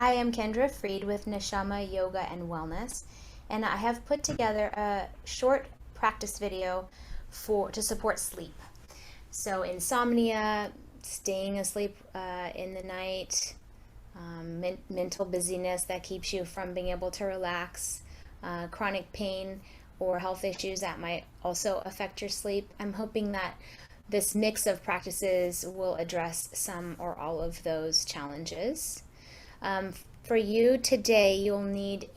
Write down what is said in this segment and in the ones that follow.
I am Kendra Freed with Neshamah Yoga and Wellness, and I have put together a short practice video to support sleep. So insomnia, staying asleep in the night, mental busyness that keeps you from being able to relax, chronic pain or health issues that might also affect your sleep. I'm hoping that this mix of practices will address some or all of those challenges. For you today, you'll need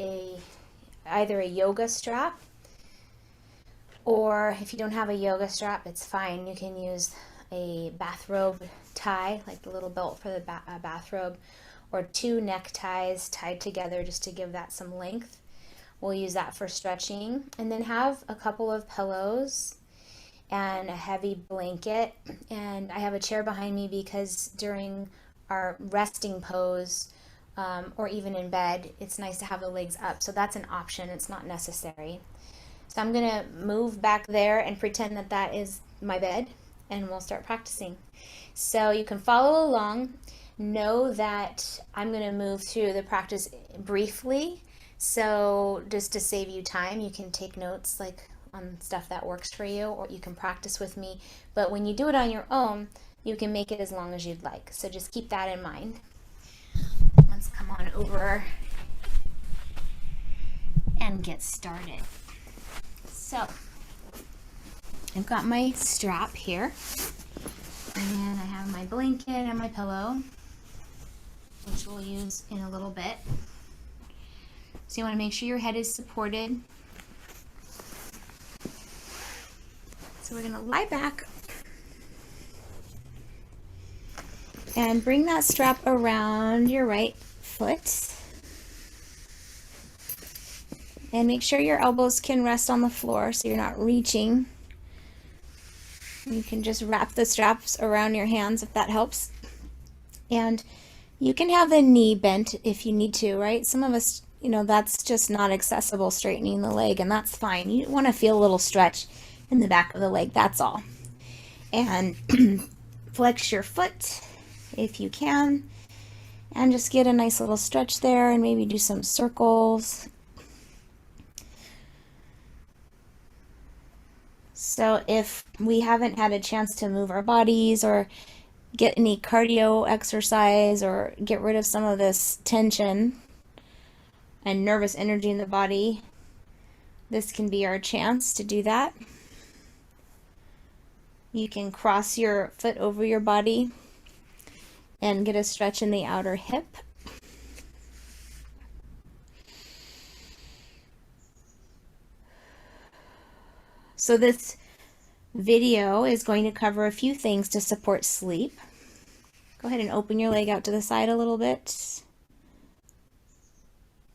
either a yoga strap, or if you don't have a yoga strap, it's fine. You can use a bathrobe tie, like the little belt for the bathrobe, or 2 neckties tied together just to give that some length. We'll use that for stretching. And then have a couple of pillows and a heavy blanket. And I have a chair behind me because during our resting pose, or even in bed, it's nice to have the legs up. So that's an option, it's not necessary. So I'm gonna move back there and pretend that that is my bed, and we'll start practicing. So you can follow along. Know that I'm gonna move through the practice briefly. So just to save you time, you can take notes like on stuff that works for you, or you can practice with me. But when you do it on your own, you can make it as long as you'd like. So just keep that in mind. Let's come on over and get started. So I've got my strap here, and I have my blanket and my pillow, which we'll use in a little bit. So you want to make sure your head is supported. So we're going to lie back and bring that strap around your right foot. And make sure your elbows can rest on the floor so you're not reaching. You can just wrap the straps around your hands if that helps. And you can have the knee bent if you need to, right? Some of us, that's just not accessible, straightening the leg, and that's fine. You want to feel a little stretch in the back of the leg, that's all. And flex your foot if you can, and just get a nice little stretch there, and maybe do some circles. So if we haven't had a chance to move our bodies or get any cardio exercise or get rid of some of this tension and nervous energy in the body, this can be our chance to do that. You can cross your foot over your body and get a stretch in the outer hip. So this video is going to cover a few things to support sleep. Go ahead and open your leg out to the side a little bit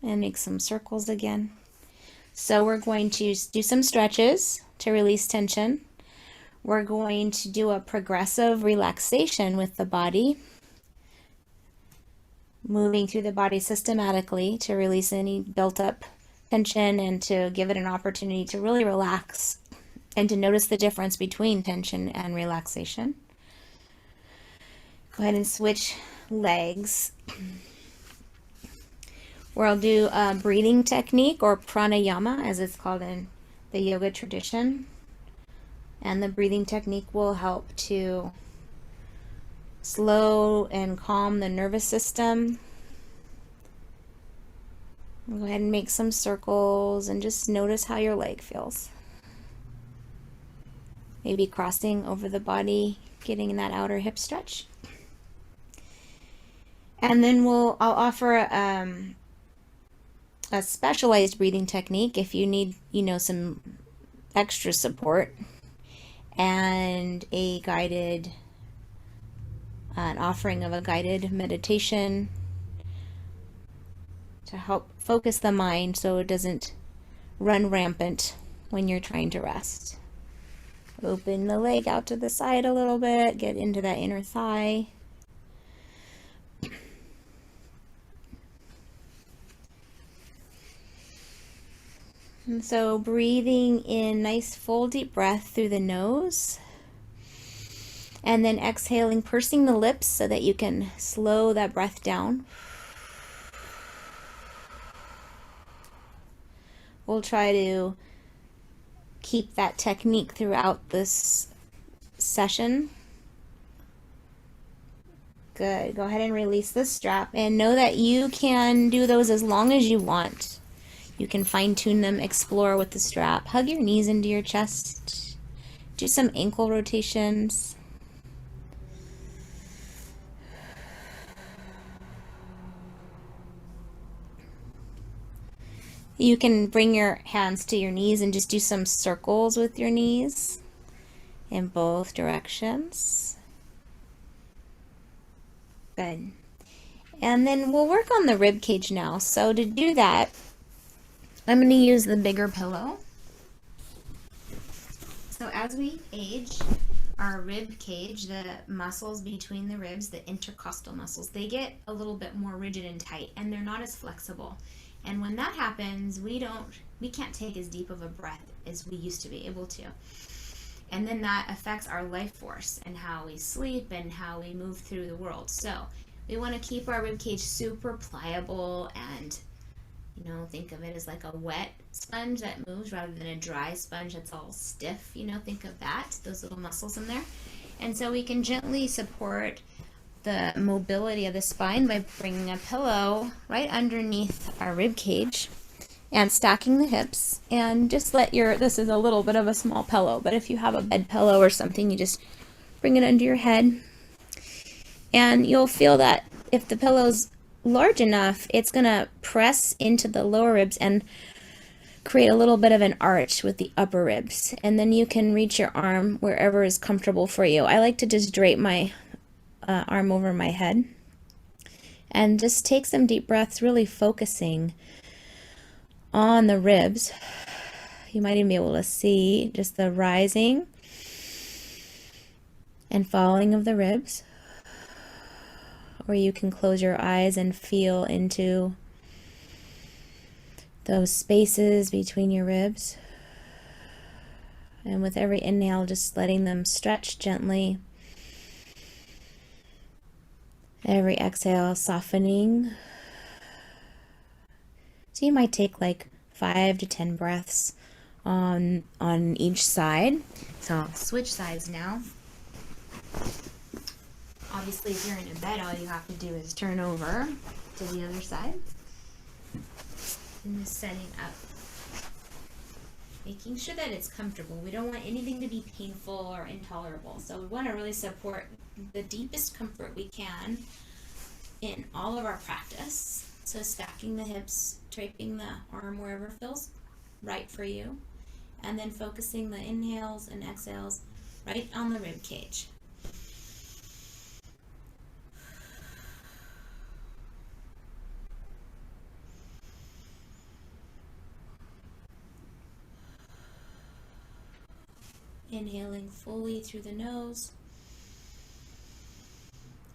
and make some circles again. So we're going to do some stretches to release tension. We're going to do a progressive relaxation with the body, moving through the body systematically to release any built up tension and to give it an opportunity to really relax and to notice the difference between tension and relaxation. Go ahead and switch legs, where I'll do a breathing technique, or Pranayama as it's called in the yoga tradition. And the breathing technique will help to slow and calm the nervous system. Go ahead and make some circles and just notice how your leg feels. Maybe crossing over the body, getting in that outer hip stretch. And then I'll offer a specialized breathing technique if you need, some extra support, and an offering of a guided meditation to help focus the mind so it doesn't run rampant when you're trying to rest. Open the leg out to the side a little bit, get into that inner thigh. And so breathing in, nice full deep breath through the nose. And then exhaling, pursing the lips so that you can slow that breath down. we'll try to keep that technique throughout this session. Good. Go ahead and release the strap and know that you can do those as long as you want. You can fine-tune them, explore with the strap. Hug your knees into your chest. Do some ankle rotations. You can bring your hands to your knees and just do some circles with your knees in both directions. Good. And then we'll work on the rib cage now. So to do that, I'm going to use the bigger pillow. So as we age, our rib cage, the muscles between the ribs, the intercostal muscles, they get a little bit more rigid and tight, and they're not as flexible. And when that happens, we can't take as deep of a breath as we used to be able to. And then that affects our life force and how we sleep and how we move through the world. So we want to keep our rib cage super pliable and, think of it as like a wet sponge that moves rather than a dry sponge that's all stiff. Think of that, those little muscles in there. And so we can gently support the mobility of the spine by bringing a pillow right underneath our rib cage and stacking the hips, and just this is a little bit of a small pillow, but if you have a bed pillow or something, you just bring it under your head. And you'll feel that if the pillow's large enough, it's gonna press into the lower ribs and create a little bit of an arch with the upper ribs. And then you can reach your arm wherever is comfortable for you. I like to just drape my arm over my head and just take some deep breaths, really focusing on the ribs. You might even be able to see just the rising and falling of the ribs. Or you can close your eyes and feel into those spaces between your ribs. And with every inhale, just letting them stretch gently. Every exhale, softening. So you might take like 5 to 10 breaths on each side. So I'll switch sides now. Obviously, if you're in a bed, all you have to do is turn over to the other side. And just setting up. Making sure that it's comfortable. We don't want anything to be painful or intolerable. So we want to really support the deepest comfort we can in all of our practice. So stacking the hips, draping the arm wherever feels right for you, and then focusing the inhales and exhales right on the rib cage. Inhaling fully through the nose,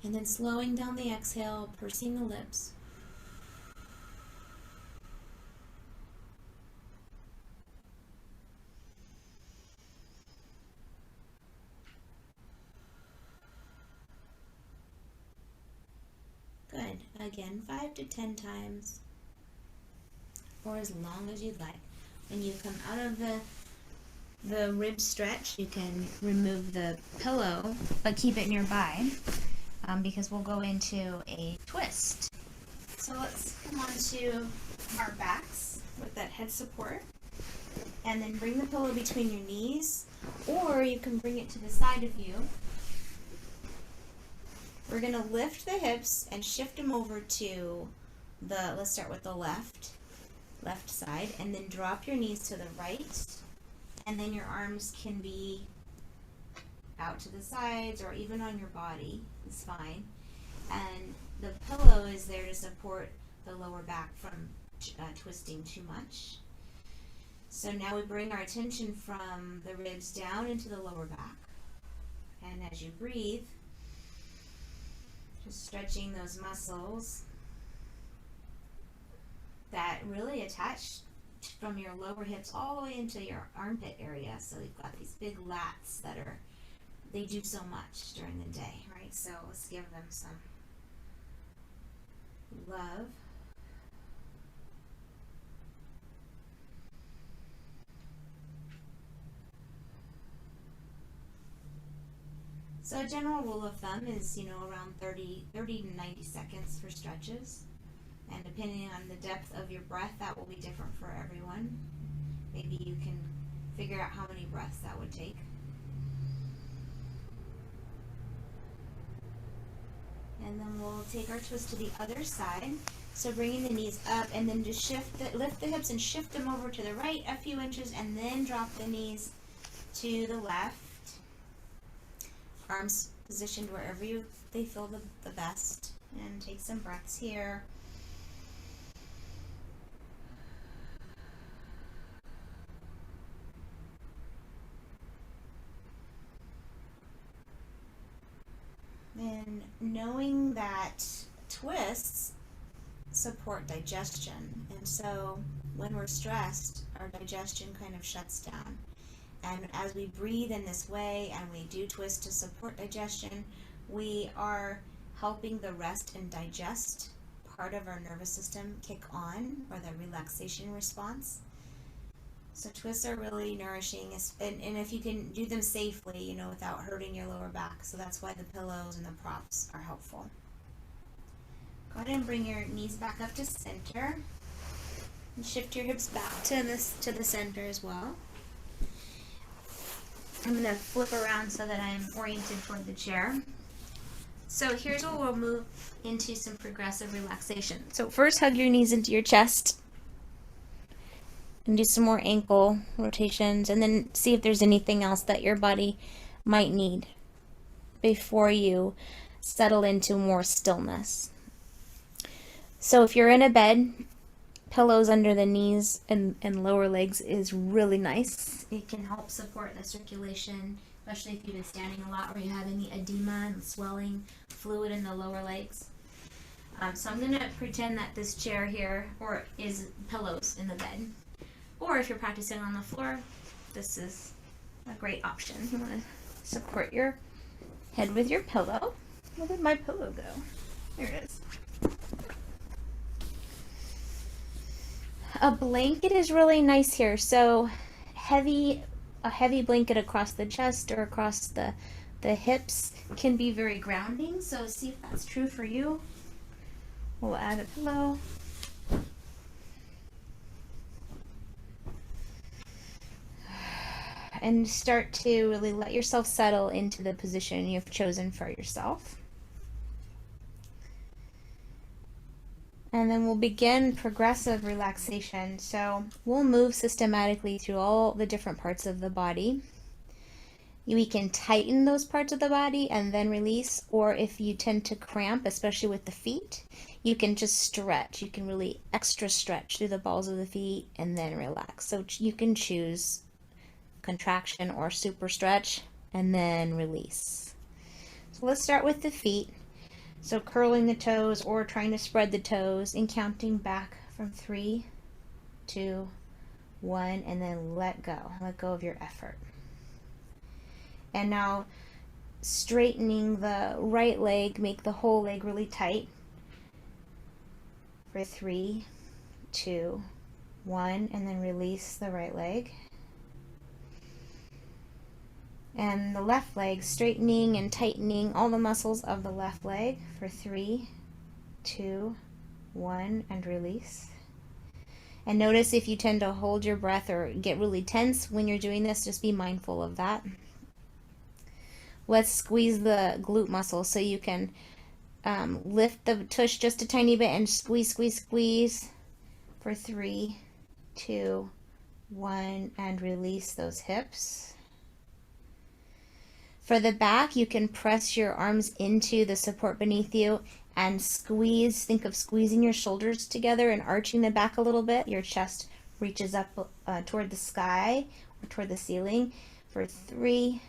and then slowing down the exhale, pursing the lips. Good. Again, 5 to 10 times, or as long as you'd like. When you come out of the rib stretch, you can remove the pillow, but keep it nearby, because we'll go into a twist. So let's come onto our backs with that head support, and then bring the pillow between your knees, or you can bring it to the side of you. We're going to lift the hips and shift them over to let's start with the left side, and then drop your knees to the right. And then your arms can be out to the sides or even on your body. It's fine. And the pillow is there to support the lower back from twisting too much. So now we bring our attention from the ribs down into the lower back. And as you breathe, just stretching those muscles that really attach from your lower hips all the way into your armpit area. So we've got these big lats they do so much during the day, right? So let's give them some love. So a general rule of thumb is, around 30 to 90 seconds for stretches. And depending on the depth of your breath, that will be different for everyone. Maybe you can figure out how many breaths that would take. And then we'll take our twist to the other side. So bringing the knees up, and then just lift the hips and shift them over to the right a few inches, and then drop the knees to the left. Arms positioned wherever they feel the best. And take some breaths here. And knowing that twists support digestion, and so when we're stressed, our digestion kind of shuts down. And as we breathe in this way and we do twist to support digestion, we are helping the rest and digest part of our nervous system kick on, or the relaxation response. So twists are really nourishing, and if you can do them safely, without hurting your lower back. So that's why the pillows and the props are helpful. Go ahead and bring your knees back up to center. And shift your hips back to the center as well. I'm going to flip around so that I'm oriented toward the chair. So here's where we'll move into some progressive relaxation. So first, hug your knees into your chest. And do some more ankle rotations, and then see if there's anything else that your body might need before you settle into more stillness. So if you're in a bed, pillows under the knees and lower legs is really nice. It can help support the circulation, especially if you've been standing a lot or you have any edema and swelling fluid in the lower legs. So I'm going to pretend that this chair here is pillows in the bed. Or if you're practicing on the floor, this is a great option. You want to support your head with your pillow. Where did my pillow go? There it is. A blanket is really nice here. So a heavy blanket across the chest or across the hips can be very grounding. So see if that's true for you. We'll add a pillow. And start to really let yourself settle into the position you've chosen for yourself. And then we'll begin progressive relaxation. So we'll move systematically through all the different parts of the body. We can tighten those parts of the body and then release, or if you tend to cramp, especially with the feet, you can just stretch. You can really extra stretch through the balls of the feet and then relax. So you can choose contraction or super stretch and then release. So let's start with the feet. So curling the toes or trying to spread the toes and counting back from 3, 2, 1, and then let go. Let go of your effort. And now straightening the right leg, make the whole leg really tight. For 3, 2, 1, and then release the right leg. And the left leg, straightening and tightening all the muscles of the left leg for 3, 2, 1, and release. And notice if you tend to hold your breath or get really tense when you're doing this, just be mindful of that. Let's squeeze the glute muscle so you can lift the tush just a tiny bit and squeeze, squeeze, squeeze for 3, 2, 1, and release those hips. For the back, you can press your arms into the support beneath you and squeeze. Think of squeezing your shoulders together and arching the back a little bit. Your chest reaches up toward the sky or toward the ceiling for 3,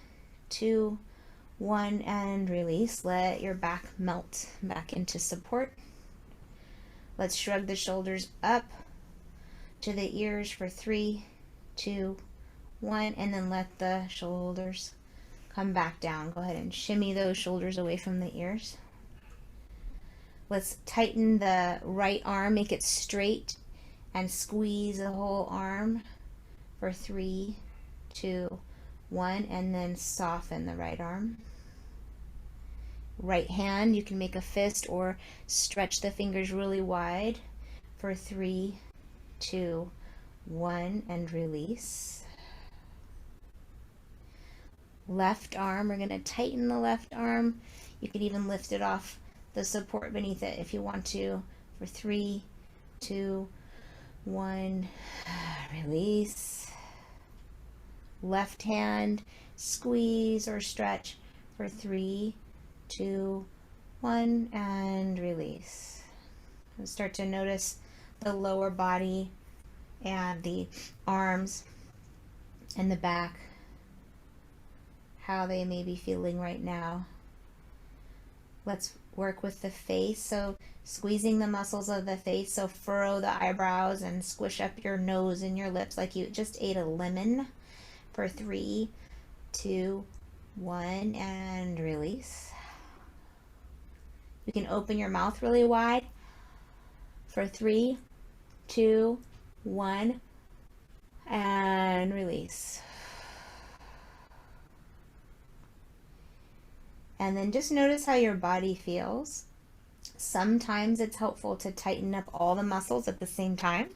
2, 1, and release. Let your back melt back into support. Let's shrug the shoulders up to the ears for 3, 2, 1, and then let the shoulders come back down. Go ahead and shimmy those shoulders away from the ears. Let's tighten the right arm, make it straight, and squeeze the whole arm for 3, 2, 1, and then soften the right arm. Right hand, you can make a fist or stretch the fingers really wide for 3, 2, 1, and release. Left arm, we're going to tighten the left arm. You can even lift it off the support beneath it if you want to, for 3, 2, 1, release. Left hand, squeeze or stretch for 3, 2, 1, and release. And start to notice the lower body and the arms and the back, how they may be feeling right now. Let's work with the face. So squeezing the muscles of the face, so furrow the eyebrows and squish up your nose and your lips like you just ate a lemon, for 3, 2, 1, and release. You can open your mouth really wide for 3, 2, 1, and release. And then just notice how your body feels. Sometimes it's helpful to tighten up all the muscles at the same time.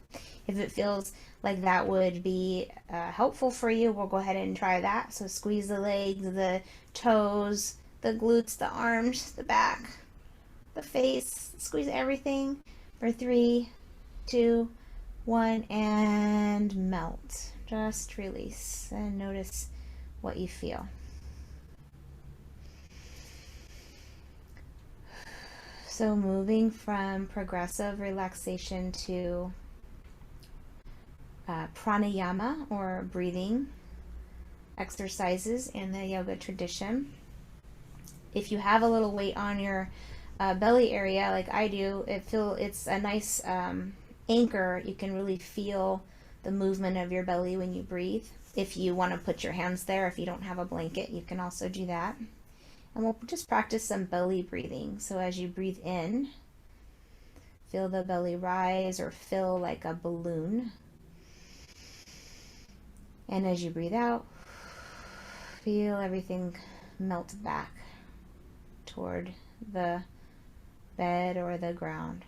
If it feels like that would be helpful for you, we'll go ahead and try that. So squeeze the legs, the toes, the glutes, the arms, the back, the face, squeeze everything for 3, 2, 1, and melt. Just release and notice what you feel. So moving from progressive relaxation to pranayama, or breathing exercises in the yoga tradition. If you have a little weight on your belly area, like I do, it's a nice anchor. You can really feel the movement of your belly when you breathe. If you want to put your hands there, if you don't have a blanket, you can also do that. And we'll just practice some belly breathing. So as you breathe in, feel the belly rise or fill like a balloon. And as you breathe out, feel everything melt back toward the bed or the ground.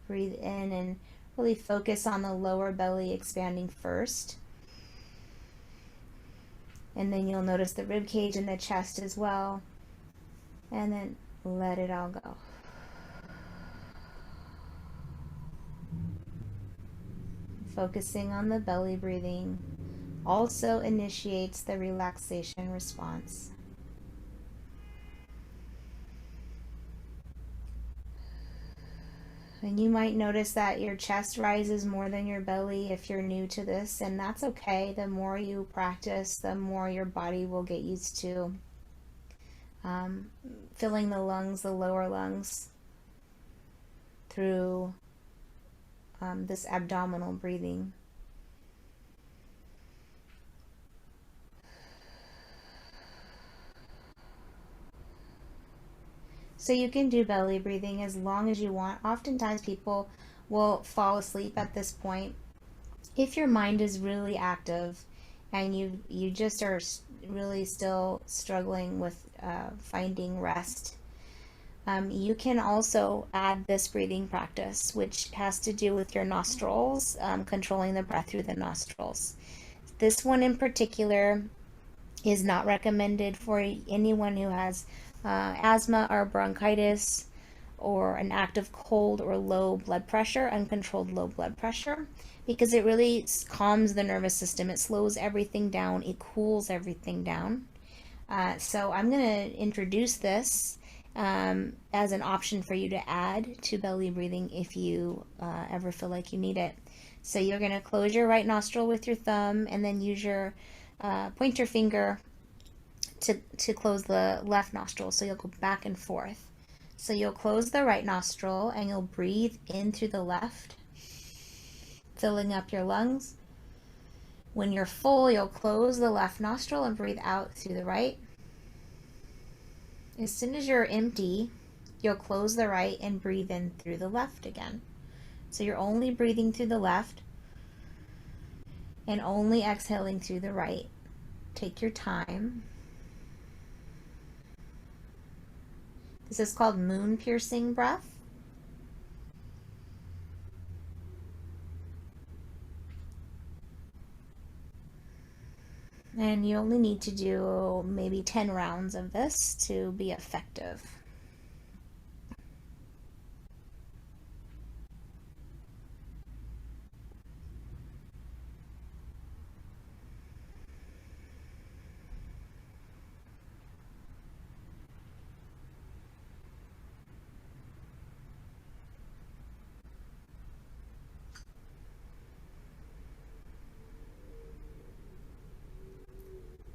Breathe in and really focus on the lower belly expanding first. And then you'll notice the rib cage and the chest as well. And then let it all go. Focusing on the belly breathing also initiates the relaxation response. And you might notice that your chest rises more than your belly if you're new to this, and that's okay. The more you practice, the more your body will get used to filling the lungs, the lower lungs, through this abdominal breathing. So you can do belly breathing as long as you want. Oftentimes people will fall asleep at this point. If your mind is really active and you just are really still struggling with finding rest, you can also add this breathing practice, which has to do with your nostrils, controlling the breath through the nostrils. This one in particular is not recommended for anyone who has asthma or bronchitis or an active cold or low blood pressure, uncontrolled low blood pressure, because it really calms the nervous system. It slows everything down. It cools everything down. So I'm going to introduce this as an option for you to add to belly breathing if you ever feel like you need it. So you're going to close your right nostril with your thumb and then use your pointer finger to close the left nostril. So you'll go back and forth. So you'll close the right nostril and you'll breathe in through the left, filling up your lungs. When you're full, you'll close the left nostril and breathe out through the right. As soon as you're empty, you'll close the right and breathe in through the left again. So you're only breathing through the left and only exhaling through the right. Take your time. This is called moon piercing breath. And you only need to do maybe 10 rounds of this to be effective.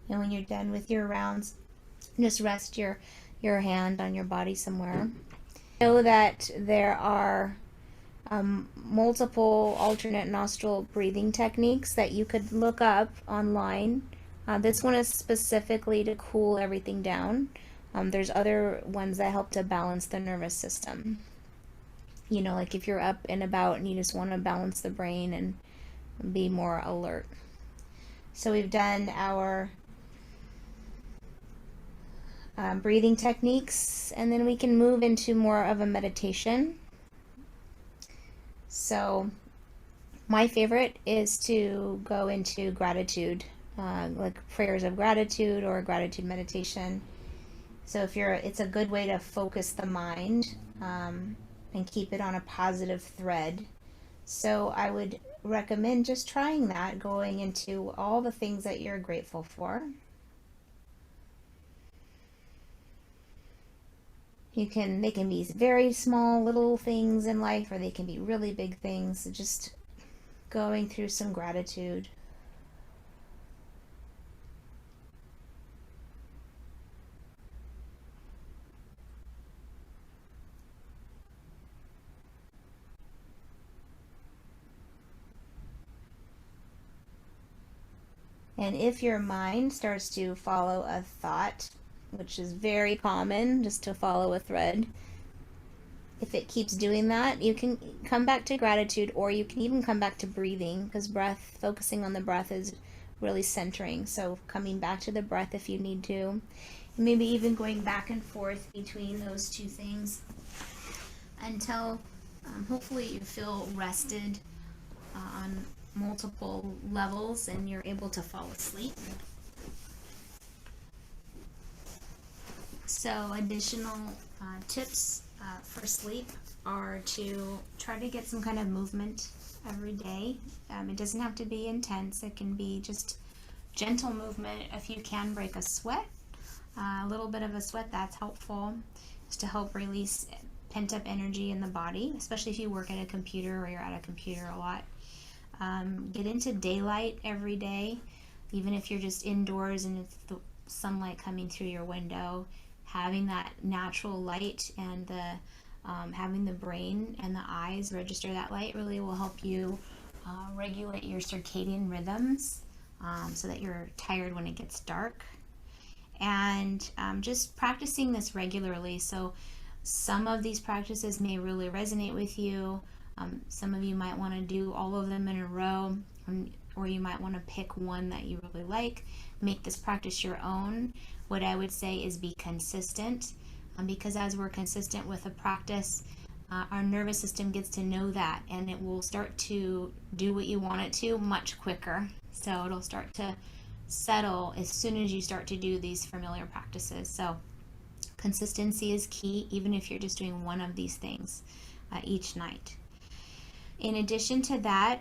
And when you're done with your rounds, just rest your hand on your body somewhere. Know that there are multiple alternate nostril breathing techniques that you could look up online. This one is specifically to cool everything down. There's other ones that help to balance the nervous system. You know, like if you're up and about and you just want to balance the brain and be more alert. So we've done our breathing techniques, and then we can move into more of a meditation. So my favorite is to go into gratitude, like prayers of gratitude or gratitude meditation. So it's a good way to focus the mind and keep it on a positive thread. So I would recommend just trying that, going into all the things that you're grateful for. They can be very small little things in life, or they can be really big things. So just going through some gratitude. And if your mind starts to follow a thought, which is very common, just to follow a thread, if it keeps doing that, you can come back to gratitude, or you can even come back to breathing, because focusing on the breath is really centering. So coming back to the breath if you need to, and maybe even going back and forth between those two things until hopefully you feel rested on multiple levels and you're able to fall asleep. So additional tips for sleep are to try to get some kind of movement every day. It doesn't have to be intense. It can be just gentle movement. If you can break a sweat, a little bit of a sweat, that's helpful, just to help release pent-up energy in the body, especially if you work at a computer or you're at a computer a lot. Get into daylight every day, even if you're just indoors and it's the sunlight coming through your window. Having that natural light and having the brain and the eyes register that light really will help you regulate your circadian rhythms, so that you're tired when it gets dark. And just practicing this regularly. So some of these practices may really resonate with you. Some of you might want to do all of them in a row, or you might want to pick one that you really like. Make this practice your own. What I would say is be consistent, because as we're consistent with a practice, our nervous system gets to know that, and it will start to do what you want it to much quicker. So it'll start to settle as soon as you start to do these familiar practices. So consistency is key, even if you're just doing one of these things each night. In addition to that,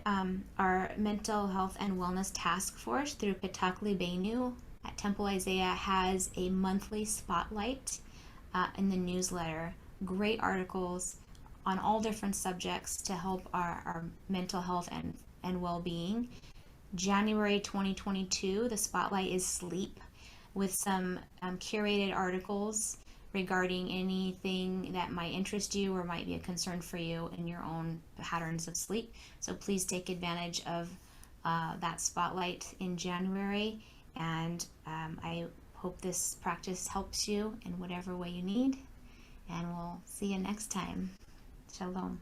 our Mental Health and Wellness Task Force through Patak Libenu at Temple Isaiah has a monthly spotlight in the newsletter. Great articles on all different subjects to help our mental health and well-being. January 2022, the spotlight is sleep, with some curated articles regarding anything that might interest you or might be a concern for you in your own patterns of sleep. So please take advantage of that spotlight in January, and I hope this practice helps you in whatever way you need, and we'll see you next time. Shalom.